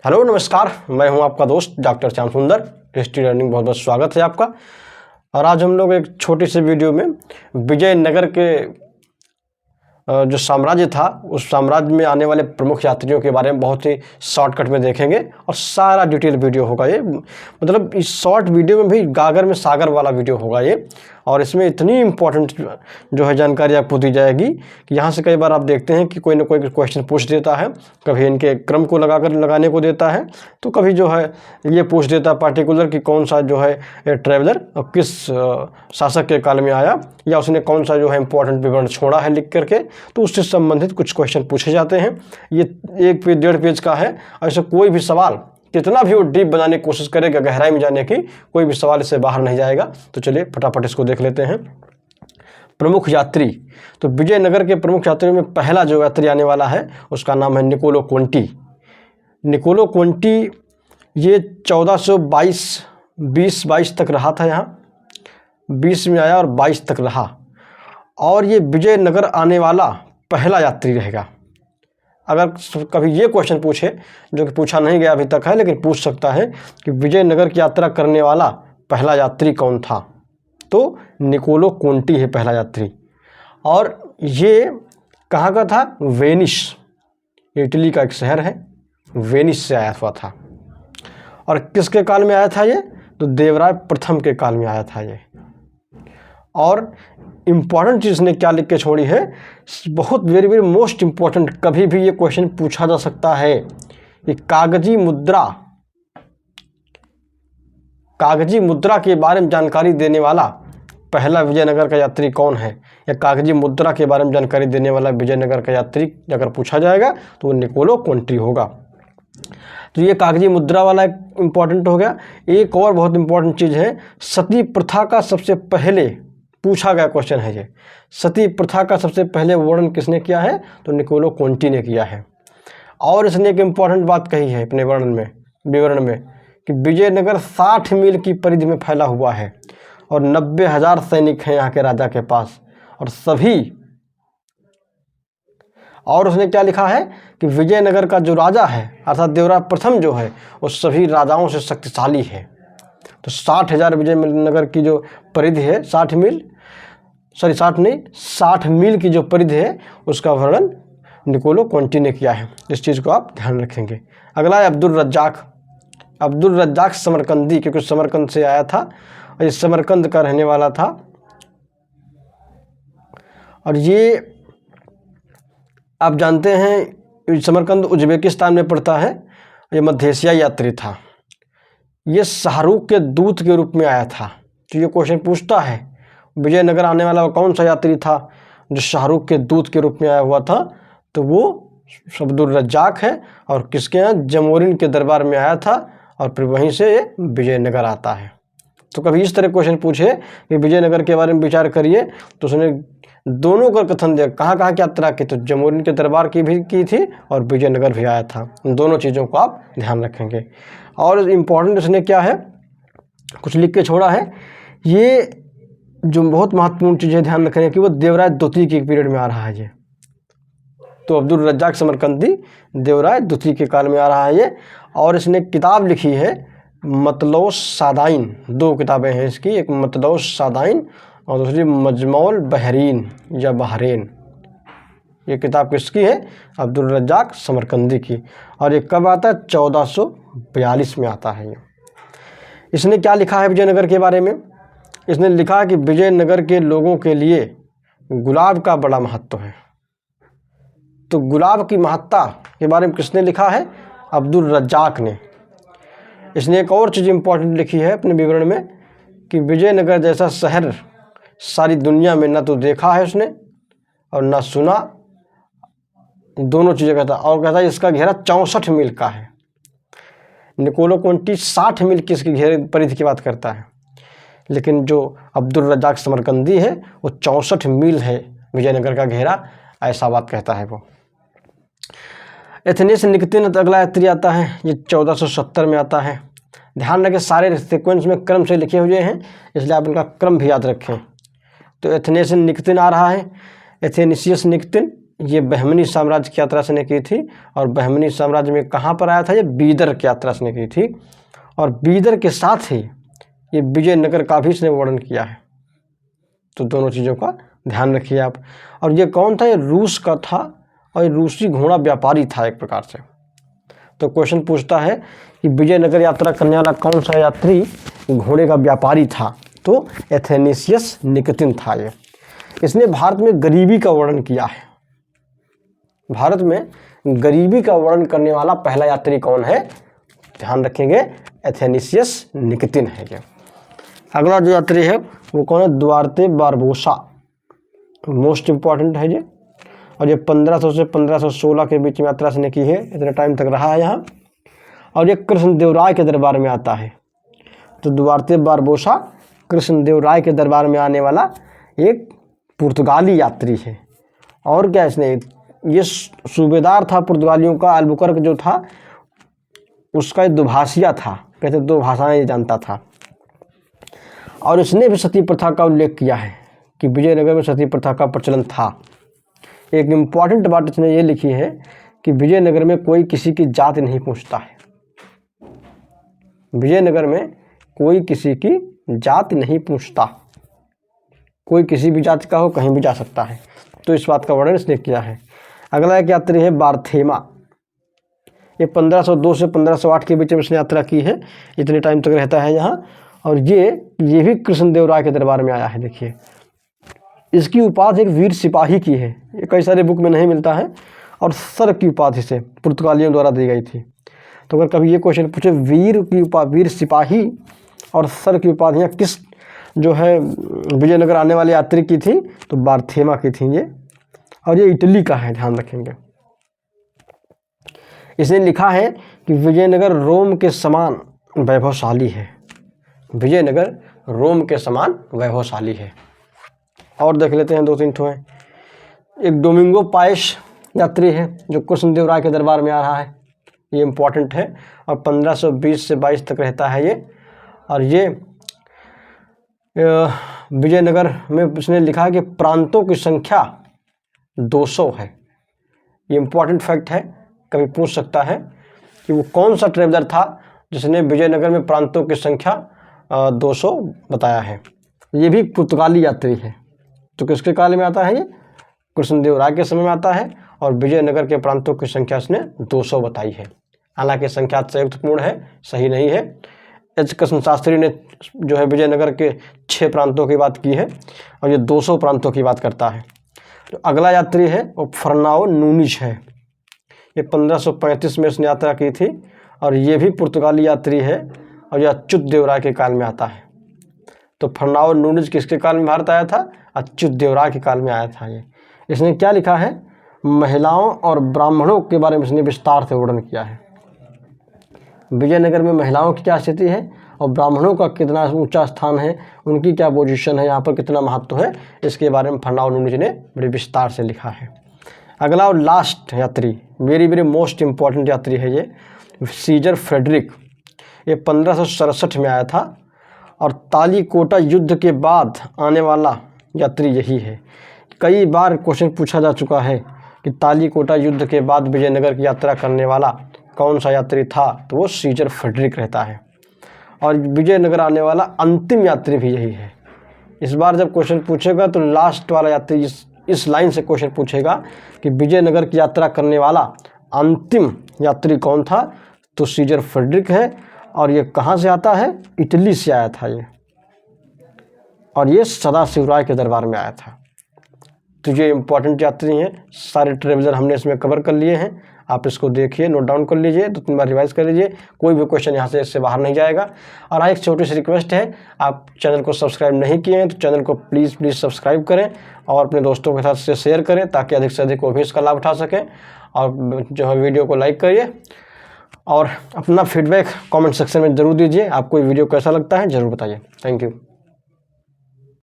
Hello नमस्कार, मैं हूं आपका दोस्त डॉक्टर श्याम सुंदर। हिस्ट्री लर्निंग बहुत बहुत स्वागत है आपका। और आज हम लोग एक छोटी सी वीडियो में विजयनगर के जो साम्राज्य था उस साम्राज्य में आने वाले प्रमुख यात्रियों के बारे में बहुत ही शॉर्टकट में देखेंगे और सारा डिटेल वीडियो होगा ये। मतलब इस शॉर्ट वीडियो में भी गागर में सागर वाला वीडियो होगा ये। और इसमें इतनी इम्पोर्टेंट जो है जानकारी आपको दी जाएगी कि यहाँ से कई बार आप देखते हैं कि कोई ना कोई क्वेश्चन पूछ देता है, कभी इनके क्रम को लगाने को देता है, तो कभी जो है ये पूछ देता है पार्टिकुलर कि कौन सा जो है ट्रैवलर किस शासक के काल में आया, या उसने कौन सा जो है इम्पोर्टेंट विवरण छोड़ा है लिख करके, तो उससे संबंधित कुछ क्वेश्चन पूछे जाते हैं। ये 1 पेज 1.5 पेज का है। ऐसा कोई भी सवाल कितना भी वो डीप बनाने की कोशिश करेगा, गहराई में जाने की, कोई भी सवाल इससे बाहर नहीं जाएगा। तो चलिए फटाफट इसको देख लेते हैं। प्रमुख यात्री, तो विजयनगर के प्रमुख यात्रियों में पहला जो यात्री आने वाला है उसका नाम है निकोलो कोंटी। निकोलो कोंटी ये 1422 तक रहा था, यहाँ 20 में आया और 22 तक रहा, और ये विजयनगर आने वाला पहला यात्री रहेगा। अगर कभी ये क्वेश्चन पूछे, जो कि पूछा नहीं गया अभी तक है लेकिन पूछ सकता है कि विजयनगर की यात्रा करने वाला पहला यात्री कौन था, तो निकोलो कोंटी है पहला यात्री। और ये कहाँ का था? वेनिस, इटली का एक शहर है, वेनिस से आया हुआ था। और किसके काल में आया था ये? तो देवराय प्रथम के काल में आया था ये। और इम्पॉर्टेंट चीज़ ने क्या लिख के छोड़ी है, बहुत वेरी वेरी मोस्ट इम्पॉर्टेंट, कभी भी ये क्वेश्चन पूछा जा सकता है कि कागजी मुद्रा के बारे में जानकारी देने वाला पहला विजयनगर का यात्री कौन है, या कागजी मुद्रा के बारे में जानकारी देने वाला विजयनगर का यात्री अगर पूछा जाएगा तो वो निकोलो कोंटी होगा। तो ये कागजी मुद्रा वाला एक इम्पॉर्टेंट हो गया। एक और बहुत इम्पॉर्टेंट चीज़ है, सती प्रथा का सबसे पहले पूछा गया क्वेश्चन है ये। सती प्रथा का सबसे पहले वर्णन किसने किया है? तो निकोलो कोंटी ने किया है। और इसने एक इम्पॉर्टेंट बात कही है अपने विवरण में कि विजयनगर 60 मील की परिधि में फैला हुआ है और 90,000 सैनिक हैं यहाँ के राजा के पास, और सभी, और उसने क्या लिखा है कि विजयनगर का जो राजा है अर्थात देवराय प्रथम जो है वो सभी राजाओं से शक्तिशाली है। तो 60,000 विजयनगर की जो परिधि है, 60 मील की जो परिधि है उसका वर्णन निकोलो कोंटी ने किया है। इस चीज़ को आप ध्यान रखेंगे। अगला है अब्दुल रज्जाक समरकंदी, क्योंकि समरकंद से आया था और ये समरकंद का रहने वाला था। और ये आप जानते हैं समरकंद उज्बेकिस्तान में पड़ता है। ये मध्य एशियाई यात्री था। ये शाहरुख के दूत के रूप में आया था। तो ये क्वेश्चन पूछता है विजयनगर आने वाला कौन सा यात्री था जो शाहरुख के दूत के रूप में आया हुआ था, तो वो अब्दुल रज्जाक है। और किसके यहाँ? जमोरिन के दरबार में आया था और फिर वहीं से ये विजयनगर आता है। तो कभी इस तरह क्वेश्चन पूछे कि विजयनगर के बारे में विचार करिए, तो उसने दोनों का कथन दिया, कहाँ की यात्रा की, तो जमोरिन के दरबार की भी की थी और विजयनगर भी आया था। इन दोनों चीज़ों को आप ध्यान रखेंगे। और इम्पॉर्टेंट इसने क्या है, कुछ लिख के छोड़ा है। ये जो बहुत महत्वपूर्ण चीज़ है ध्यान रखेंगे कि वो देवराय द्वितीय के पीरियड में आ रहा है ये। तो अब्दुल रज्जाक समरकंदी देवराय द्वितीय के काल में आ रहा है ये। और इसने किताब लिखी है मतलौस सादाइन, 2 किताबें हैं इसकी, एक मतलौस सादाइन और दूसरी मजमौल बहरीन या बहरेन। ये किताब किसकी है? अब्दुल रज्जाक समरकंदी की। और ये कब आता है? 1442 में आता है ये। इसने क्या लिखा है विजयनगर के बारे में? इसने लिखा कि विजयनगर के लोगों के लिए गुलाब का बड़ा महत्व है। तो गुलाब की महत्ता के बारे में किसने लिखा है? अब्दुल रज्जाक ने। इसने एक और चीज़ इम्पोर्टेंट लिखी है अपने विवरण में कि विजयनगर जैसा शहर सारी दुनिया में ना तो देखा है उसने और ना सुना, दोनों चीज़ें कहता। और कहता है इसका घेरा 64 मील का है। निकोलो कोंटी 60 मील की इसकी घेरे परिधि की बात करता है, लेकिन जो अब्दुल रज्जाक समरकंदी है वो 64 मील है विजयनगर का घेरा, ऐसा बात कहता है वो। एथेनिस निकतिन अगला यात्री आता है, ये 1470 में आता है। ध्यान रखें सारे सीक्वेंस में क्रम से लिखे हुए हैं, इसलिए आप इनका क्रम भी याद रखें। तो एथेनिस निकतिन आ रहा है, एथेनिसियस निकतिन ये बहमनी साम्राज्य की यात्रा इसने की थी, और बहमनी साम्राज्य में कहाँ पर आया था, ये बीदर की यात्रा इसने की थी, और बीदर के साथ ही ये विजयनगर का भी इसने वर्णन किया है। तो दोनों चीज़ों का ध्यान रखिए आप। और ये कौन था, ये रूस का था, और ये रूसी घोड़ा व्यापारी था एक प्रकार से। तो क्वेश्चन पूछता है कि विजयनगर यात्रा करने वाला कौन सा यात्री घोड़े का व्यापारी था, तो एथेनेसियस निकितिन था ये। इसने भारत में गरीबी का वर्णन किया है। भारत में गरीबी का वर्णन करने वाला पहला यात्री कौन है, ध्यान रखेंगे, एथेनेसियस निकितिन है ये। अगला जो यात्री है वो कौन है, दुआर्ते बारबोसा, मोस्ट इंपॉर्टेंट है ये। और ये 1500 से 1516 के बीच में यात्रा इसने की है, इतने टाइम तक रहा है यहाँ। और ये कृष्णदेवराय के दरबार में आता है। तो दुआर्ते बारबोसा कृष्णदेवराय के दरबार में आने वाला एक पुर्तगाली यात्री है। और क्या, इसने ये सूबेदार था पुर्तगालियों का, अल्बुकर्क जो था उसका एक दुभाषिया था, कहते दो भाषाएं ये जानता था। और इसने भी सती प्रथा का उल्लेख किया है कि विजयनगर में सती प्रथा का प्रचलन था। एक इम्पॉर्टेंट बात इसने ये लिखी है कि विजयनगर में कोई किसी की जाति नहीं पूछता है। विजयनगर में कोई किसी की जाति नहीं पूछता, कोई किसी भी जाति का हो कहीं भी जा सकता है। तो इस बात का वर्णन इसने किया है। अगला एक यात्री है बार्थेमा। ये 1502 से 1508 के बीच में इसने यात्रा की है, इतने टाइम तक रहता है यहाँ। और ये भी कृष्णदेवराय के दरबार में आया है। देखिए इसकी उपाधि एक वीर सिपाही की है, ये कई सारे बुक में नहीं मिलता है, और सर की उपाधि से पुर्तगालियों द्वारा दी गई थी। तो अगर कभी ये क्वेश्चन पूछे वीर सिपाही और सर की उपाधियाँ किस जो है विजयनगर आने वाले यात्री की थी, तो बार्थेमा की थी ये। और ये इटली का है, ध्यान रखेंगे। इसने लिखा है कि विजयनगर रोम के समान वैभवशाली है। विजयनगर रोम के समान वैभवशाली है। और देख लेते हैं, 2-3 ठो हैं। एक डोमिंगो पायस यात्री है जो कृष्णदेवराय के दरबार में आ रहा है, ये इम्पॉर्टेंट है। और 1520 से 22 तक रहता है ये। और ये विजयनगर में उसने लिखा है कि प्रांतों की संख्या 200 है। ये इम्पॉर्टेंट फैक्ट है, कभी पूछ सकता है कि वो कौन सा ट्रेवलर था जिसने विजयनगर में प्रांतों की संख्या 200 बताया है। ये भी पुर्तगाली यात्री है। तो किसके काल में आता है, ये कृष्णदेवराय के समय में आता है। और विजयनगर के प्रांतों की संख्या इसने 200 बताई है। हालांकि संख्या संयुक्तपूर्ण है, सही नहीं है। एच कृष्ण शास्त्री ने जो है विजयनगर के 6 प्रांतों की बात की है, और ये 200 प्रांतों की बात करता है। तो अगला यात्री है वो फर्नाओ नूनिज है। ये 1535 में इसने यात्रा की थी, और ये भी पुर्तगाली यात्री है, और यह अच्युत देवराय के काल में आता है। तो फर्नाओ नूनिज किसके काल में भारत आया था, अच्युत देवराय के काल में आया था ये। इसने क्या लिखा है, महिलाओं और ब्राह्मणों के बारे में इसने विस्तार से वर्णन किया है। विजयनगर में महिलाओं की क्या स्थिति है और ब्राह्मणों का कितना ऊंचा स्थान है, उनकी क्या पोजीशन है, यहाँ पर कितना महत्व है, इसके बारे में फर्नाओ नूनिज ने बड़े विस्तार से लिखा है। अगला और लास्ट यात्री, वेरी मोस्ट इम्पॉर्टेंट यात्री है ये, सीजर फ्रेडरिक। ये 1567 में आया था, और तालीकोटा युद्ध के बाद आने वाला यात्री यही है। कई बार क्वेश्चन पूछा जा चुका है कि तालीकोटा युद्ध के बाद विजयनगर की यात्रा करने वाला कौन सा यात्री था, तो वो सीजर फ्रेडरिक रहता है। और विजयनगर आने वाला अंतिम यात्री भी यही है। इस बार जब क्वेश्चन पूछेगा तो लास्ट वाला यात्री इस लाइन से क्वेश्चन पूछेगा कि विजयनगर की यात्रा करने वाला अंतिम यात्री कौन था, तो सीजर फ्रेडरिक है। और ये कहाँ से आता है, इटली से आया था ये, और ये सदाशिव राय के दरबार में आया था। तो ये इम्पॉर्टेंट यात्री हैं, सारे ट्रेवलर हमने इसमें कवर कर लिए हैं। आप इसको देखिए, नोट डाउन कर लीजिए, 2-3 बार रिवाइज कर लीजिए, कोई भी क्वेश्चन यहाँ से इससे बाहर नहीं जाएगा। और हाँ, एक छोटी सी रिक्वेस्ट है, आप चैनल को सब्सक्राइब नहीं किए हैं तो चैनल को प्लीज़ सब्सक्राइब करें, और अपने दोस्तों के साथ से शेयर करें, ताकि अधिक से अधिक वो भी इसका लाभ उठा सकें। और जो है वीडियो को लाइक करिए, और अपना फीडबैक कमेंट सेक्शन में ज़रूर दीजिए। आपको ये वीडियो कैसा लगता है ज़रूर बताइए। Thank you.